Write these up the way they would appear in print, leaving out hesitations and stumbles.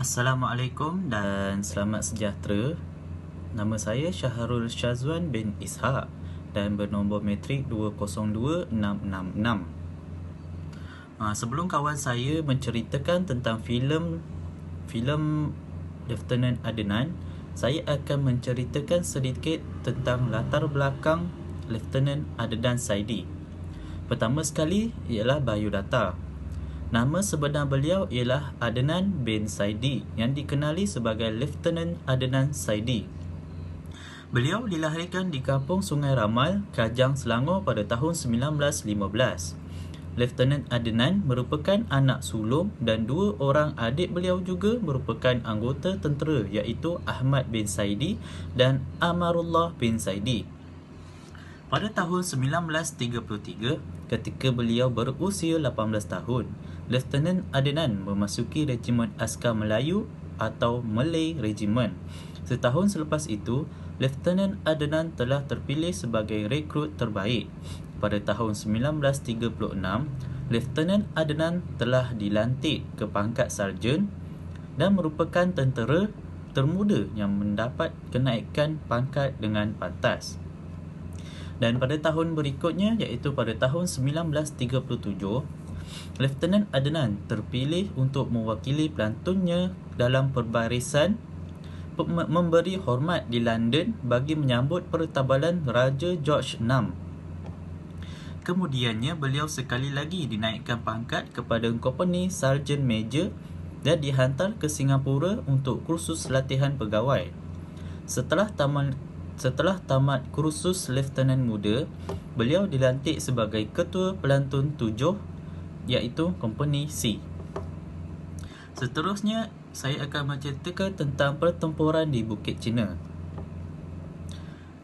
Assalamualaikum dan selamat sejahtera. Nama saya Syahrul Syazwan bin Ishaq dan bernombor matrik 202666. Sebelum kawan saya menceritakan tentang filem Lieutenant Adnan, saya akan menceritakan sedikit tentang latar belakang Lieutenant Adnan Saidi. Pertama sekali ialah biodata. Nama sebenar beliau ialah Adnan bin Saidi yang dikenali sebagai Lieutenant Adnan Saidi. Beliau dilahirkan di kampung Sungai Ramal, Kajang, Selangor pada tahun 1915. Lieutenant Adnan merupakan anak sulung dan dua orang adik beliau juga merupakan anggota tentera iaitu Ahmad bin Saidi dan Amarullah bin Saidi. Pada tahun 1933, ketika beliau berusia 18 tahun, Lieutenant Adnan memasuki Regimen Askar Melayu atau Malay Regiment. Setahun selepas itu, Lieutenant Adnan telah terpilih sebagai rekrut terbaik. Pada tahun 1936, Lieutenant Adnan telah dilantik ke pangkat sarjan dan merupakan tentera termuda yang mendapat kenaikan pangkat dengan pantas. Dan pada tahun berikutnya iaitu pada tahun 1937, Lieutenant Adnan terpilih untuk mewakili pelantunnya dalam perbarisan memberi hormat di London bagi menyambut pertabalan Raja George VI. Kemudiannya beliau sekali lagi dinaikkan pangkat kepada Kompani Sarjan Major dan dihantar ke Singapura untuk kursus latihan pegawai. Setelah tamat kursus Lieutenant muda, beliau dilantik sebagai Ketua Pelantun 7 iaitu Kompani C. Seterusnya, saya akan menceritakan tentang pertempuran di Bukit Cina.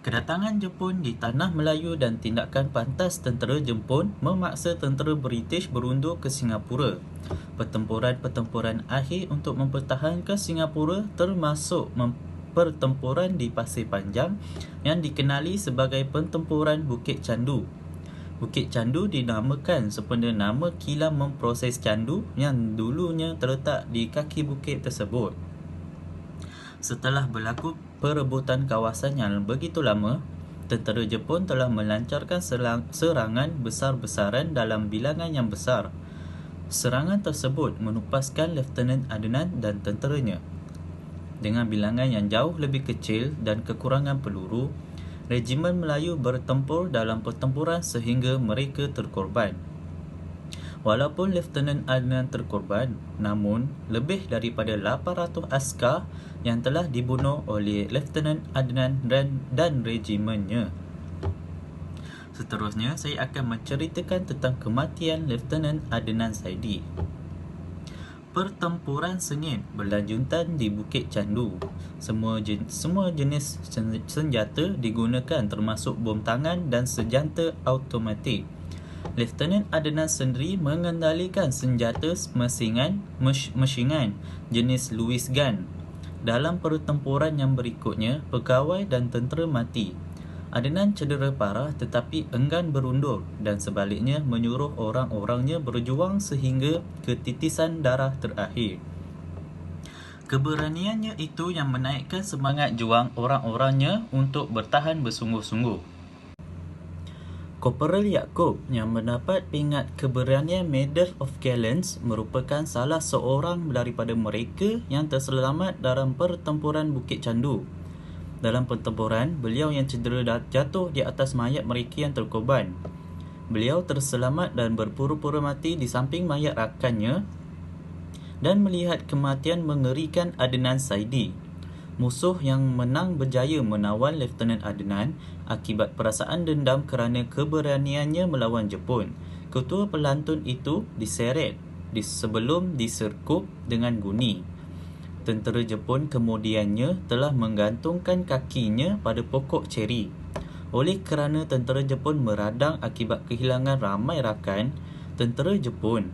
Kedatangan Jepun di Tanah Melayu dan tindakan pantas tentera Jepun memaksa tentera British berundur ke Singapura. Pertempuran akhir untuk mempertahankan Singapura termasuk pertempuran di Pasir Panjang yang dikenali sebagai Pertempuran Bukit Candu. Bukit Candu dinamakan sempena nama kilang memproses candu yang dulunya terletak di kaki bukit tersebut. Setelah berlaku perebutan kawasan yang begitu lama, tentera Jepun telah melancarkan serangan besar-besaran dalam bilangan yang besar. Serangan tersebut menupaskan Lieutenant Adnan dan tenteranya. Dengan bilangan yang jauh lebih kecil dan kekurangan peluru, Regimen Melayu bertempur dalam pertempuran sehingga mereka terkorban. Walaupun Lieutenant Adnan terkorban, namun lebih daripada 800 askar yang telah dibunuh oleh Lieutenant Adnan dan regimennya. Seterusnya, saya akan menceritakan tentang kematian Lieutenant Adnan Saidi. Pertempuran sengit berlanjutan di Bukit Candu. Semua jenis senjata digunakan termasuk bom tangan dan senjata automatik. Lieutenant Adnan sendiri mengendalikan senjata mesingan jenis Lewis gun. Dalam pertempuran yang berikutnya, pegawai dan tentera mati. Adnan cedera parah tetapi enggan berundur dan sebaliknya menyuruh orang-orangnya berjuang sehingga ketitisan darah terakhir. Keberaniannya itu yang menaikkan semangat juang orang-orangnya untuk bertahan bersungguh-sungguh. Korporal Yaakob yang mendapat pingat keberanian Medal of Gallants merupakan salah seorang daripada mereka yang terselamat dalam pertempuran Bukit Candu. Dalam pertempuran, beliau yang cedera jatuh di atas mayat mereka yang terkorban. Beliau terselamat dan berpura-pura mati di samping mayat rakannya dan melihat kematian mengerikan Adnan Saidi. Musuh yang menang berjaya menawan Lieutenant Adnan akibat perasaan dendam kerana keberaniannya melawan Jepun. Ketua pelantun itu diseret sebelum diserkup dengan guni. Tentera Jepun kemudiannya telah menggantungkan kakinya pada pokok ceri. Oleh kerana tentera Jepun meradang akibat kehilangan ramai rakan, tentera Jepun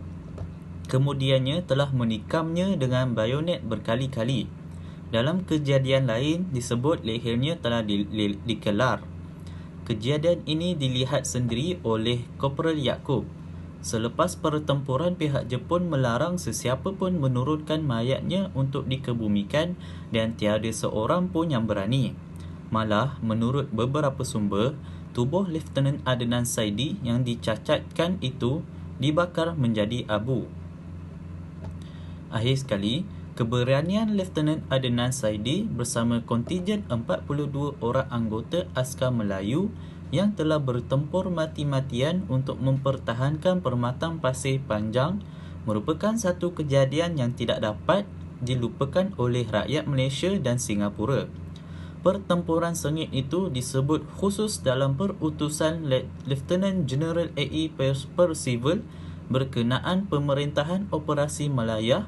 kemudiannya telah menikamnya dengan bayonet berkali-kali. Dalam kejadian lain disebut lehernya telah dikelar. Kejadian ini dilihat sendiri oleh Korporal Yaakob. Selepas pertempuran, pihak Jepun melarang sesiapa pun menurunkan mayatnya untuk dikebumikan dan tiada seorang pun yang berani. Malah, menurut beberapa sumber, tubuh Lieutenant Adnan Saidi yang dicacatkan itu dibakar menjadi abu. Akhir sekali, keberanian Lieutenant Adnan Saidi bersama kontingen 42 orang anggota askar Melayu yang telah bertempur mati-matian untuk mempertahankan Permatang Pasir Panjang merupakan satu kejadian yang tidak dapat dilupakan oleh rakyat Malaysia dan Singapura. Pertempuran sengit itu disebut khusus dalam perutusan Lieutenant General A.E. Percival berkenaan pemerintahan Operasi Malaya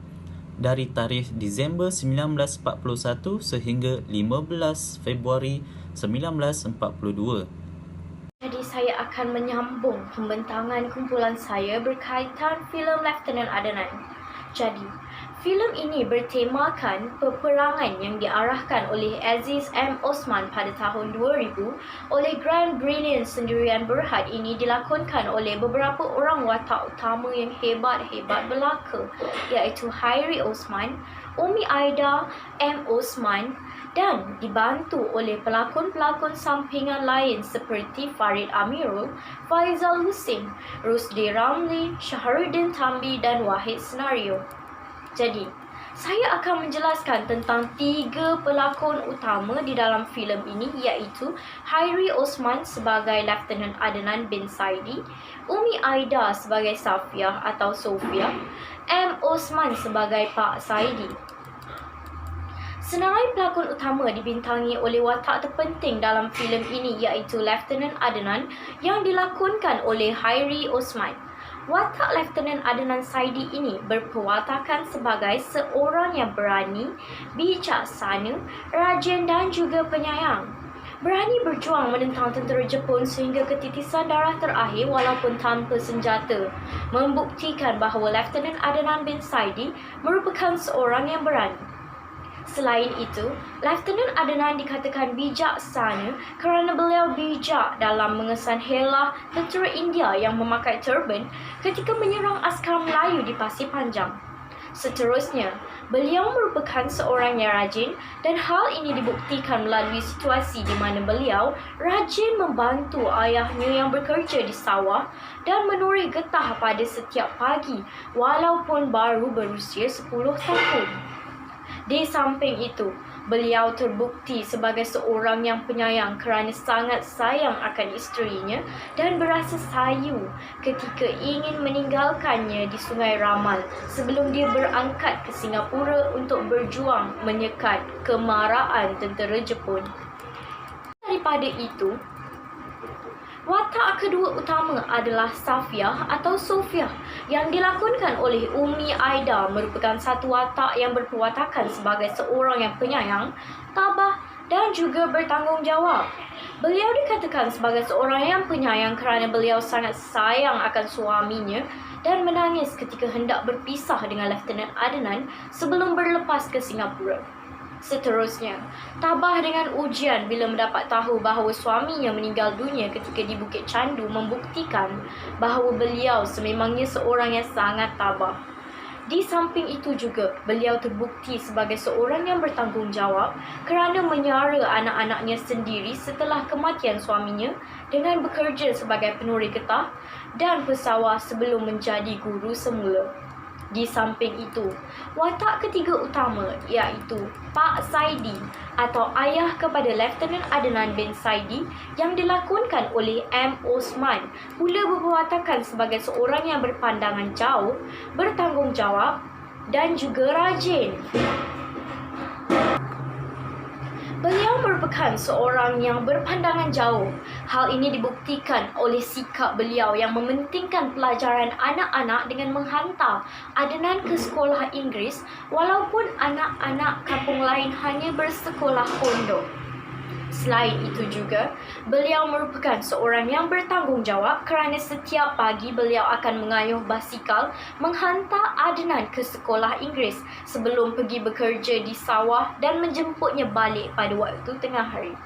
dari tarikh Disember 1941 sehingga 15 Februari 1942. Jadi saya akan menyambung pembentangan kumpulan saya berkaitan filem Lieutenant Adnan. Jadi, filem ini bertemakan peperangan yang diarahkan oleh Aziz M. Osman pada tahun 2000 oleh Grand Brilliant Sendirian Berhad. Ini dilakonkan oleh beberapa orang watak utama yang hebat-hebat belaka, iaitu Hairi Osman, Umi Aida M. Osman dan dibantu oleh pelakon-pelakon sampingan lain seperti Farid Amirul, Faizal Husin, Rusdi Ramli, Shahruddin Tambi dan Wahid Senario. Jadi, saya akan menjelaskan tentang 3 pelakon utama di dalam filem ini, iaitu Hairi Osman sebagai Lieutenant Adnan bin Saidi, Umi Aida sebagai Safiah atau Sofia, M. Osman sebagai Pak Saidi. Senarai pelakon utama dibintangi oleh watak terpenting dalam filem ini, iaitu Lieutenant Adnan yang dilakonkan oleh Hairi Osman. Watak Lieutenant Adnan Saidi ini berperwatakan sebagai seorang yang berani, bijaksana, rajin dan juga penyayang. Berani berjuang menentang tentera Jepun sehingga ketitisan darah terakhir walaupun tanpa senjata, membuktikan bahawa Lieutenant Adnan bin Saidi merupakan seorang yang berani. Selain itu, Lieutenant Adnan dikatakan bijaksana kerana beliau bijak dalam mengesan helah tentera India yang memakai turban ketika menyerang askar Melayu di Pasir Panjang. Seterusnya, beliau merupakan seorang yang rajin dan hal ini dibuktikan melalui situasi di mana beliau rajin membantu ayahnya yang bekerja di sawah dan menuri getah pada setiap pagi walaupun baru berusia 10 tahun. Di samping itu, beliau terbukti sebagai seorang yang penyayang kerana sangat sayang akan isterinya dan berasa sayu ketika ingin meninggalkannya di Sungai Ramal sebelum dia berangkat ke Singapura untuk berjuang menyekat kemarahan tentera Jepun. Daripada itu, watak kedua utama adalah Safiah atau Sofia yang dilakonkan oleh Umi Aida, merupakan satu watak yang berperwatakan sebagai seorang yang penyayang, tabah dan juga bertanggungjawab. Beliau dikatakan sebagai seorang yang penyayang kerana beliau sangat sayang akan suaminya dan menangis ketika hendak berpisah dengan Lieutenant Adnan sebelum berlepas ke Singapura. Seterusnya, tabah dengan ujian bila mendapat tahu bahawa suaminya meninggal dunia ketika di Bukit Candu membuktikan bahawa beliau sememangnya seorang yang sangat tabah. Di samping itu juga, beliau terbukti sebagai seorang yang bertanggungjawab kerana menyara anak-anaknya sendiri setelah kematian suaminya dengan bekerja sebagai penuri getah dan pesawah sebelum menjadi guru semula. Di samping itu, watak ketiga utama iaitu Pak Saidi atau ayah kepada Lieutenant Adnan bin Saidi yang dilakonkan oleh M. Osman pula berperwatakan sebagai seorang yang berpandangan jauh, bertanggungjawab dan juga rajin. Beliau merupakan seorang yang berpandangan jauh. Hal ini dibuktikan oleh sikap beliau yang mementingkan pelajaran anak-anak dengan menghantar Adnan ke sekolah Inggeris walaupun anak-anak kampung lain hanya bersekolah pondok. Selain itu juga, beliau merupakan seorang yang bertanggungjawab kerana setiap pagi beliau akan mengayuh basikal menghantar Adnan ke sekolah Inggeris sebelum pergi bekerja di sawah dan menjemputnya balik pada waktu tengah hari.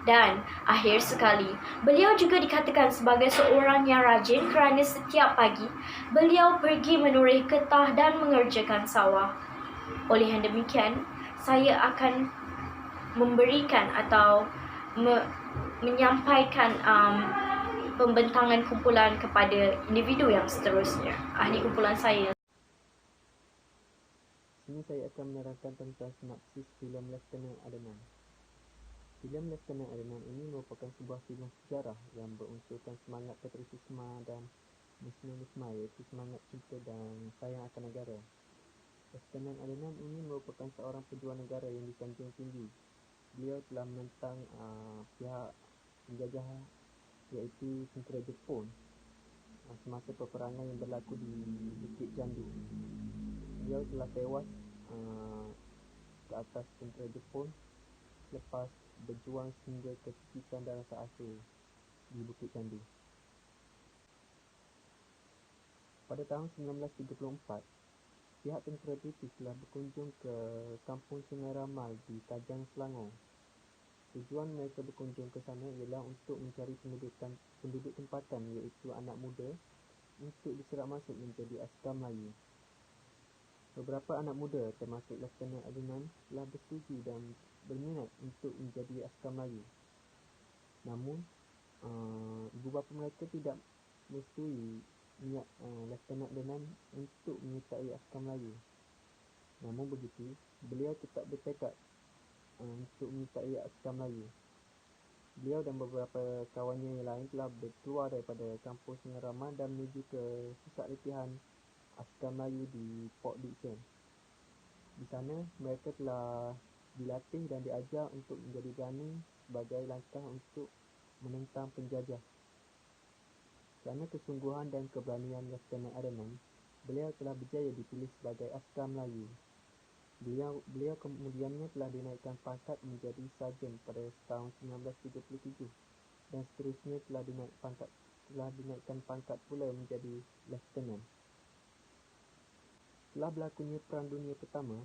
Dan akhir sekali, beliau juga dikatakan sebagai seorang yang rajin kerana setiap pagi beliau pergi menurih getah dan mengerjakan sawah. Oleh yang demikian, saya akan memberikan atau menyampaikan pembentangan kumpulan kepada individu yang seterusnya. Ahli kumpulan saya. Sini saya akan menerangkan tentang sinopsis filem Lieutenant Adenan. Filem Lieutenant Adenan ini merupakan sebuah filem sejarah yang berunsurkan semangat patriotisme dan nasionalisme, iaitu semangat cinta dan sayang akan negara. Lieutenant Adenan ini merupakan seorang pejuang negara yang disanjung tinggi. Beliau telah menentang pihak penjajah, iaitu tentera Jepun, semasa peperangan yang berlaku di Bukit Jandu. Beliau telah tewas ke atas tentera Jepun selepas berjuang sehingga kesekitan dan rasa asyik di Bukit Jandu. Pada tahun 1934, pihak tentera British telah berkunjung ke kampung Sungai Ramal di Tajang, Selangor. Tujuan mereka berkunjung ke sana ialah untuk mencari penduduk tempatan, iaitu anak muda, untuk diserap masuk menjadi askar Melayu. Beberapa anak muda termasuk Lieutenant Adenan telah bersetuju dan berminat untuk menjadi askar Melayu. Namun, ibu bapa mereka tidak merestui niat Lieutenant Adenan untuk menyertai askar Melayu. Namun begitu, beliau tetap bertekad untuk menyertai askar Melayu. Beliau dan beberapa kawannya yang lain telah berkeluar daripada kampus Sungai Ramal dan menuju ke pusat latihan askar Melayu di Port Dickson. Di sana, mereka telah dilatih dan diajar untuk menjadi berani sebagai langkah untuk menentang penjajah. Kerana kesungguhan dan keberanian Lieutenant Adenan, beliau telah berjaya dipilih sebagai askar Melayu. Beliau kemudiannya telah dinaikkan pangkat menjadi sarjan pada tahun 1937 dan seterusnya telah dinaikkan pangkat pula menjadi lieutenant. Setelah berlakunya Perang Dunia Pertama,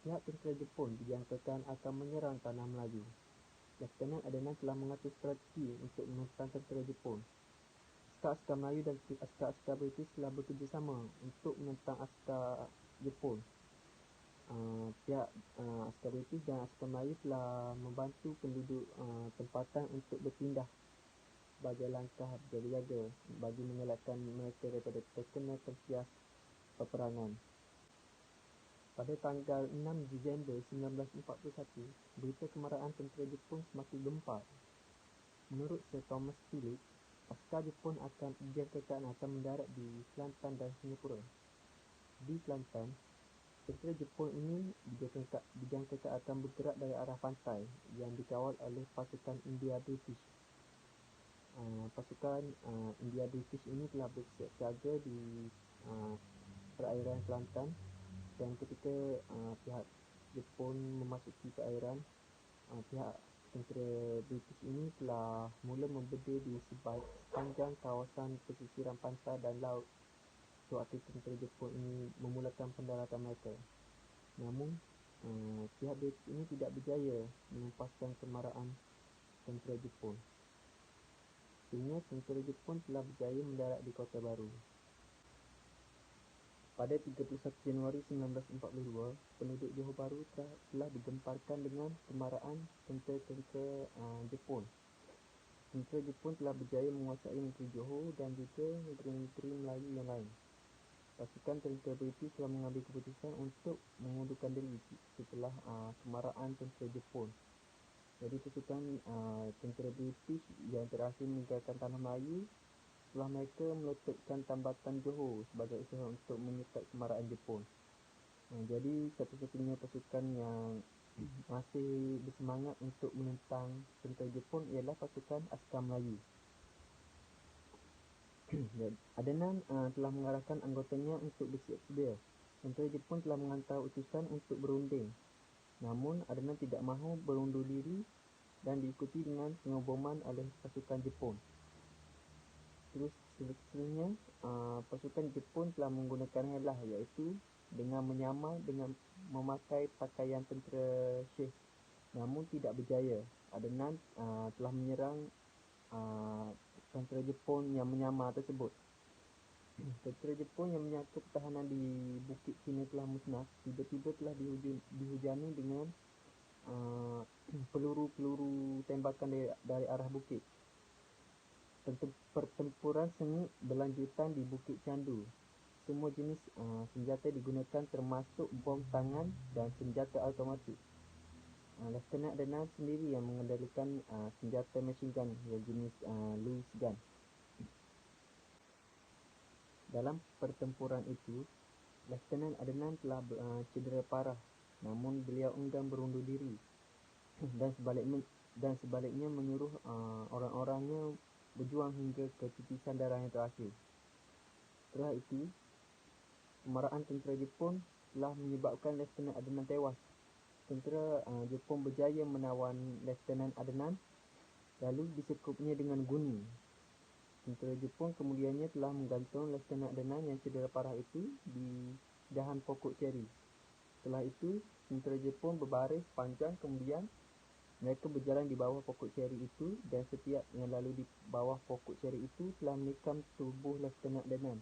pihak tentera Jepun dijangkakan akan menyerang tanah Melayu. Lieutenant Adenan telah mengatur strategi untuk menentang tentera Jepun. Askar-askar Melayu dan askar-askar British telah bekerjasama untuk menentang askar Jepun. Pihak askar British dan askar Melayu telah membantu penduduk tempatan untuk berpindah sebagai langkah berjaga-jaga bagi mengelakkan mereka daripada terkena tempias peperangan. Pada tanggal 6 Disember 1941, berita kemarahan tentera Jepun semakin gempar. Menurut Sir Thomas Phillips, askar Jepun dijangkakan akan mendarat di Kelantan dan Singapura. Di Kelantan, tentera Jepun ini dijangkakan akan bergerak dari arah pantai yang dikawal oleh pasukan India British. Pasukan India British ini telah bersiap siaga di perairan Kelantan, dan ketika pihak Jepun memasuki perairan, pihak tentera British ini telah mula membedil di sepanjang kawasan pesisiran pantai dan laut. Sewaktu tentera Jepun ini memulakan pendaratan mereka. Namun, pihak British ini tidak berjaya menempaskan kemarahan tentera Jepun. Akhirnya, tentera Jepun telah berjaya mendarat di Kota Baru. Pada 31 Januari 1942, penduduk Johor Bahru telah digemparkan dengan kemarahan tentera-tentera Jepun. Tentera Jepun telah berjaya menguasai negeri Johor dan juga negeri-negeri Melayu yang lain. Pasukan tentera British telah mengambil keputusan untuk mengundurkan diri setelah kemarahan tentera Jepun. Jadi pasukan tentera British yang berhasil meninggalkan tanah Melayu setelah mereka meletakkan tambatan Johor sebagai usaha untuk menyekat kemarahan Jepun. Jadi satu-satunya pasukan yang masih bersemangat untuk menentang tentera Jepun ialah pasukan askar Melayu. Adenan telah mengarahkan anggotanya untuk bersiap sedia. Tentera Jepun telah menghantar utusan untuk berunding. Namun, Adenan tidak mahu berundur diri dan diikuti dengan pengeboman oleh pasukan Jepun. Seterusnya, pasukan Jepun telah menggunakan helah, iaitu dengan menyamar dengan memakai pakaian tentera Syekh namun tidak berjaya. Adenan telah menyerang tentera Jepun yang menyamar tersebut. Tentera Jepun yang menyangka pertahanan di Bukit Cina telah musnah, tiba-tiba telah dihujani dengan peluru-peluru tembakan dari arah bukit. Pertempuran sengit berlanjutan di Bukit Candu. Semua jenis senjata digunakan termasuk bom tangan dan senjata automatik. Lieutenant Adenan sendiri yang mengendalikan senjata machine gun yang jenis Lewis gun. Dalam pertempuran itu, Lieutenant Adenan telah cedera parah, namun beliau enggan berundur diri dan sebaliknya menyuruh orang-orangnya berjuang hingga ke titisan darah yang terakhir. Setelah itu, kemarahan tentera Jepun telah menyebabkan Lieutenant Adenan tewas. Tentera Jepun berjaya menawan Lieutenant Adenan, lalu disekupnya dengan guni. Tentera Jepun kemudiannya telah menggantung Lieutenant Adenan yang cedera parah itu di dahan pokok ceri. Setelah itu, tentera Jepun berbaris panjang, kemudian mereka berjalan di bawah pokok ceri itu, dan setiap yang lalu di bawah pokok ceri itu telah menikam tubuh Lieutenant Adenan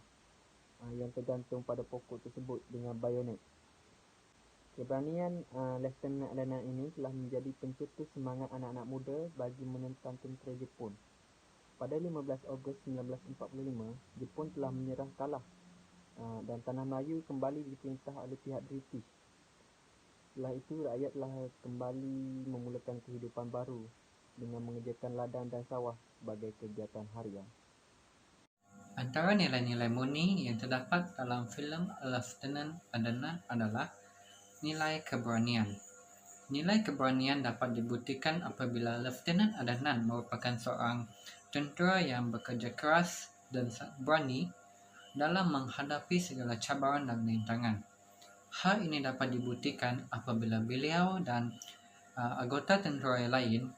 yang tergantung pada pokok tersebut dengan bayonet. Keberanian Lieutenant Adenan ini telah menjadi pencetus semangat anak-anak muda bagi menentang tentera Jepun. Pada 15 Ogos 1945, Jepun telah menyerah kalah dan Tanah Melayu kembali diperintah oleh pihak British. Setelah itu, rakyat telah kembali memulakan kehidupan baru dengan mengerjakan ladang dan sawah sebagai kegiatan harian. Antara nilai-nilai murni yang terdapat dalam filem Lieutenant Adenan adalah nilai keberanian. Nilai keberanian dapat dibuktikan apabila Lieutenant Adenan merupakan seorang tentera yang bekerja keras dan berani dalam menghadapi segala cabaran dan rintangan. Hal ini dapat dibuktikan apabila beliau dan anggota tentera lain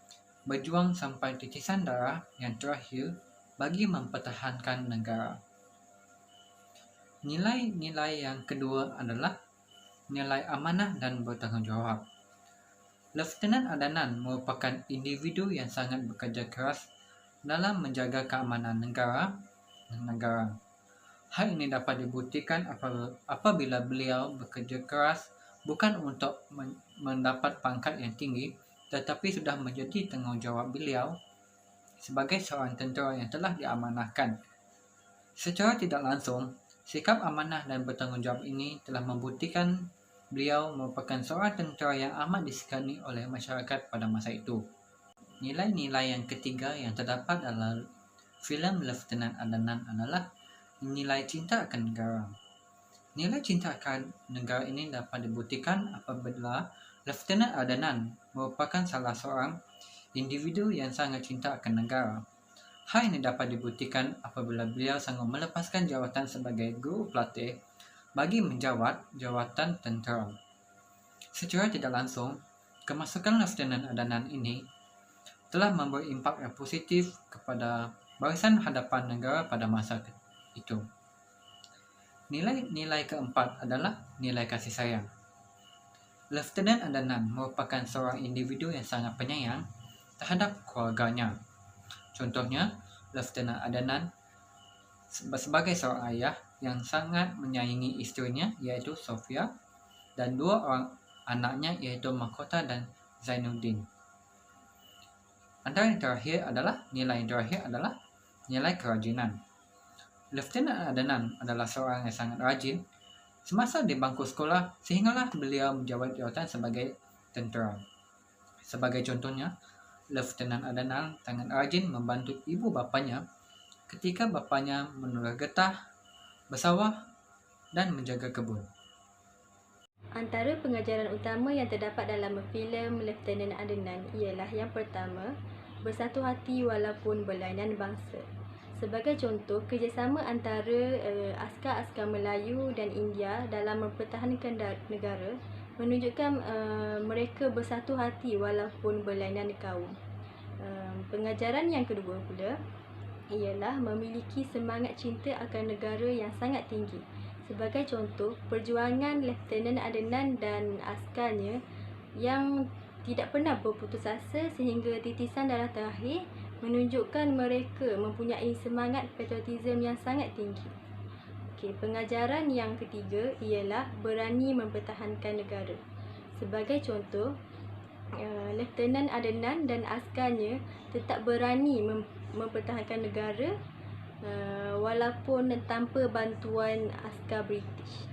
berjuang sampai titisan darah yang terakhir bagi mempertahankan negara. Nilai-nilai yang kedua adalah nilai amanah dan bertanggungjawab. Lieutenant Adenan merupakan individu yang sangat bekerja keras dalam menjaga keamanan negara dan negara. Hal ini dapat dibuktikan apabila beliau bekerja keras bukan untuk mendapat pangkat yang tinggi, tetapi sudah menjadi tanggungjawab beliau sebagai seorang tentera yang telah diamanahkan. Secara tidak langsung, sikap amanah dan bertanggungjawab ini telah membuktikan beliau merupakan seorang tentera yang amat disegani oleh masyarakat pada masa itu. Nilai-nilai yang ketiga yang terdapat dalam filem Lieutenant Adenan adalah nilai cinta akan negara. Nilai cinta akan negara ini dapat dibuktikan apabila Lieutenant Adenan merupakan salah seorang individu yang sangat cinta akan negara. Hal ini dapat dibuktikan apabila beliau sanggup melepaskan jawatan sebagai guru pelatih bagi menjawat jawatan tentera. Secara tidak langsung, kemasukan Lieutenant Adenan ini telah memberi impak yang positif kepada barisan hadapan negara pada masa itu. Nilai-nilai keempat adalah nilai kasih sayang. Lieutenant Adenan merupakan seorang individu yang sangat penyayang terhadap keluarganya. Contohnya, Lieutenant Adenan sebagai seorang ayah yang sangat menyayangi isterinya iaitu Sofia dan dua orang anaknya iaitu Mahkota dan Zainuddin. Antara yang terakhir adalah nilai kerajinan. Lieutenant Adenan adalah seorang yang sangat rajin semasa di bangku sekolah sehinggalah beliau menjabat jawatan sebagai tentera. Sebagai contohnya, Lieutenant Adenan sangat rajin membantu ibu bapanya ketika bapanya menurah getah, bersawah, dan menjaga kebun. Antara pengajaran utama yang terdapat dalam filem Lieutenant Adenan ialah yang pertama, bersatu hati walaupun berlainan bangsa. Sebagai contoh, kerjasama antara askar-askar Melayu dan India dalam mempertahankan negara menunjukkan mereka bersatu hati walaupun berlainan kaum. Pengajaran yang kedua pula ialah memiliki semangat cinta akan negara yang sangat tinggi. Sebagai contoh, perjuangan Lieutenant Adenan dan askarnya yang tidak pernah berputus asa sehingga titisan darah terakhir menunjukkan mereka mempunyai semangat patriotisme yang sangat tinggi. Okey, pengajaran yang ketiga ialah berani mempertahankan negara. Sebagai contoh, Lieutenant Adnan dan askarnya tetap berani mempertahankan negara walaupun tanpa bantuan askar British.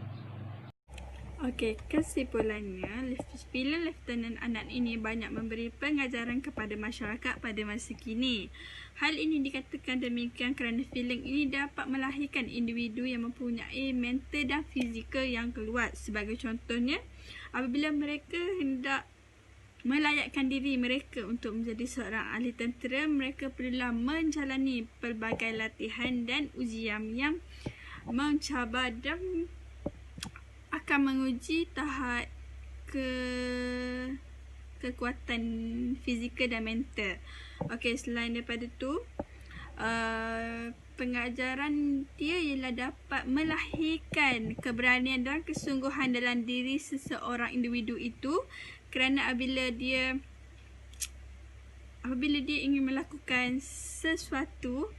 Okey, kesimpulannya, filem Lieutenant Adnan ini banyak memberi pengajaran kepada masyarakat pada masa kini. Hal ini dikatakan demikian kerana filem ini dapat melahirkan individu yang mempunyai mental dan fizikal yang kuat. Sebagai contohnya, apabila mereka hendak melayakkan diri mereka untuk menjadi seorang ahli tentera, mereka perlulah menjalani pelbagai latihan dan ujian yang mencabar dan akan menguji tahap kekuatan fizikal dan mental. Okey, selain daripada tu, pengajaran dia ialah dapat melahirkan keberanian dan kesungguhan dalam diri seseorang individu itu, kerana apabila dia ingin melakukan sesuatu,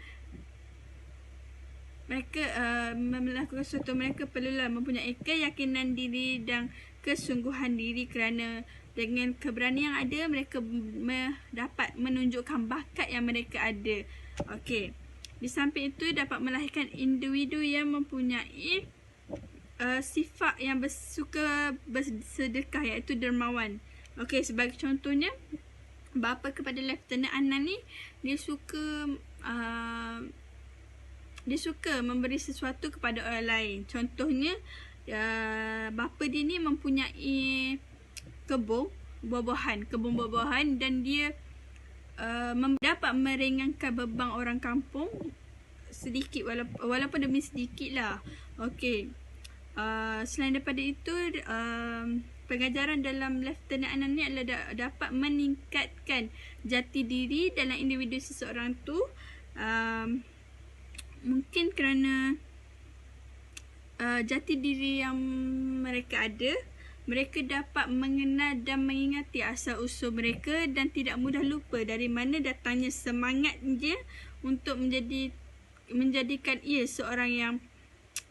mereka perlulah mempunyai keyakinan diri dan kesungguhan diri, kerana dengan keberanian yang ada, mereka dapat menunjukkan bakat yang mereka ada. Okey, di samping itu dapat melahirkan individu yang mempunyai sifat yang suka bersedekah, iaitu dermawan. Okey, sebagai contohnya, bapa kepada Lieutenant Adnan ni, dia suka memberi sesuatu kepada orang lain. Contohnya, bapa dia ni mempunyai kebun buah-buahan dan dia dapat meringankan beban orang kampung sedikit, walaupun demi sedikit lah. Okey, selain daripada itu, pengajaran dalam Lieutenant Adnan ni adalah dapat meningkatkan jati diri dalam individu seseorang tu. Mungkin kerana jati diri yang mereka ada, mereka dapat mengenal dan mengingati asal usul mereka dan tidak mudah lupa dari mana datangnya semangat dia untuk menjadikan ia seorang yang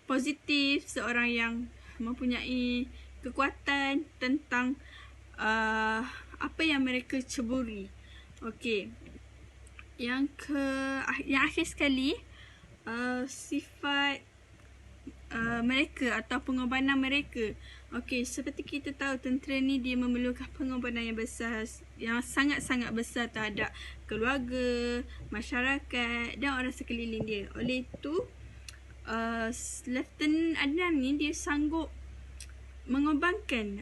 positif, seorang yang mempunyai kekuatan tentang apa yang mereka ceburi. Okey, yang akhir sekali, sifat mereka atau pengorbanan mereka. Okey, seperti kita tahu, tentera ni dia memerlukan pengorbanan yang besar, yang sangat-sangat besar terhadap keluarga, masyarakat dan orang sekeliling dia. Oleh itu, Lieutenant Adnan ni dia sanggup mengorbankan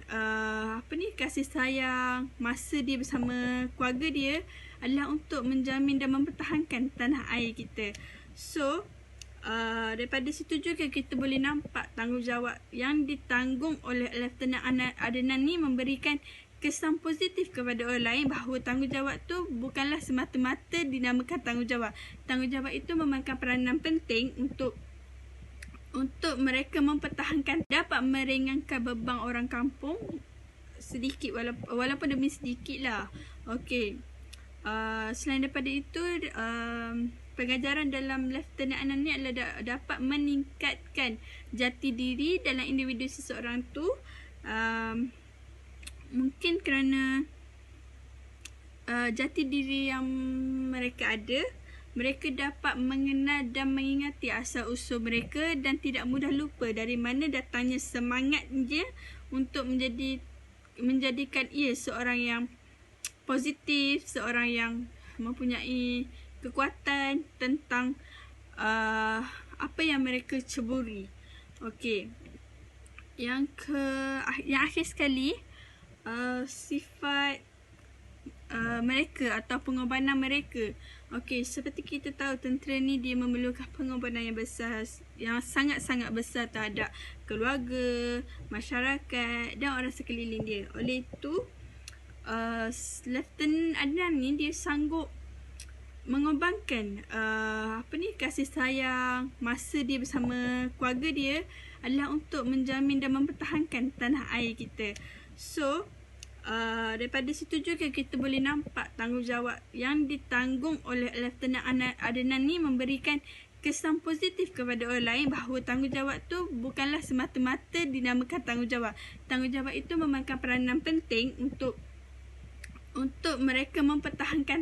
kasih sayang masa dia bersama keluarga dia adalah untuk menjamin dan mempertahankan tanah air kita. So, daripada situ juga kita boleh nampak tanggungjawab yang ditanggung oleh Lieutenant Adnan ni memberikan kesan positif kepada orang lain, bahawa tanggungjawab tu bukanlah semata-mata dinamakan tanggungjawab. Tanggungjawab itu memainkan peranan penting untuk mereka mempertahankan, dapat meringankan beban orang kampung sedikit, walaupun demi sedikit lah. Okey, selain daripada itu, pengajaran dalam Lieutenant Adnan ni adalah dapat meningkatkan jati diri dalam individu seseorang tu. Mungkin kerana jati diri yang mereka ada, mereka dapat mengenal dan mengingati asal usul mereka dan tidak mudah lupa dari mana datangnya semangat dia untuk menjadikan ia seorang yang positif, seorang yang mempunyai kekuatan tentang apa yang mereka ceburi. Okey, yang akhir sekali, sifat mereka atau pengorbanan mereka. Okey, seperti kita tahu, tentera ni dia memerlukan pengorbanan yang besar, yang sangat-sangat besar terhadap keluarga, masyarakat dan orang sekeliling dia. Oleh itu, Lieutenant Adnan ni dia sanggup mengorbankan kasih sayang masa dia bersama keluarga dia adalah untuk menjamin dan mempertahankan tanah air kita. So, Daripada situ juga kita boleh nampak tanggungjawab yang ditanggung oleh Lieutenant Adnan ni memberikan kesan positif kepada orang lain bahawa tanggungjawab tu bukanlah semata-mata dinamakan tanggungjawab. Tanggungjawab itu memainkan peranan penting untuk mereka mempertahankan